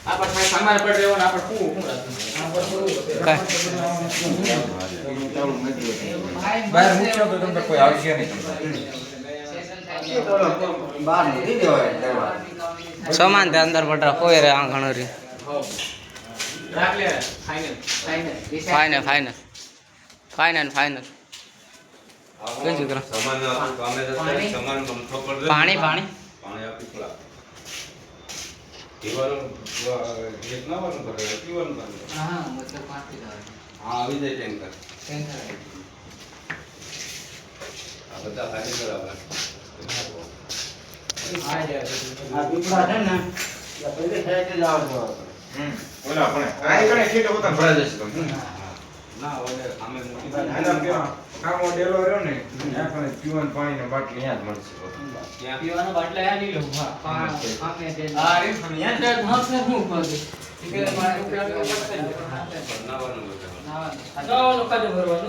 આપણે ખાલી સામાન પડ રહેવાનો આપણે શું બહાર મૂક્યો તો તમને કોઈ આવશે નહીં બહાર મૂકી દેવાય सामान के अंदर पड़ रहा कोई रे आंगन री રાખ લે final final final final final કઈ જગ્યા સામાન આપું કામે જતા સામાન મમથો પર દે પાણી પાણી પાણી આપી થોડા પીવાનું એક ના વાનું કરે પીવાનું કરે હા મતલબ પાછી દાવ હા આવી જાય ટેન્કર ટેન્શન આ બધા ખાલી કરાવે આ જાય આ પીપળા છે ને એ પહેલે સાઈડે જ આવજો ઓલા પણ આ કણે ખેટો હોતા ભરા જશે તમે ના ઓલે સામે મૂકી આના પેલા કામો ડેલો રહ્યો ને ત્યાં પણ પીવાનું પાણીની બાટલી અહીંયા જ મળશે ત્યાં પીવાનો બાટલા આ નહીં લઉં હા સામે દે આ રે અહીંયા ત્યાં ધાસ ને હું કરી કે મારે ઉપયોગ કરશે બનાવવાનું બધા ના ના કાજો ભરવાનું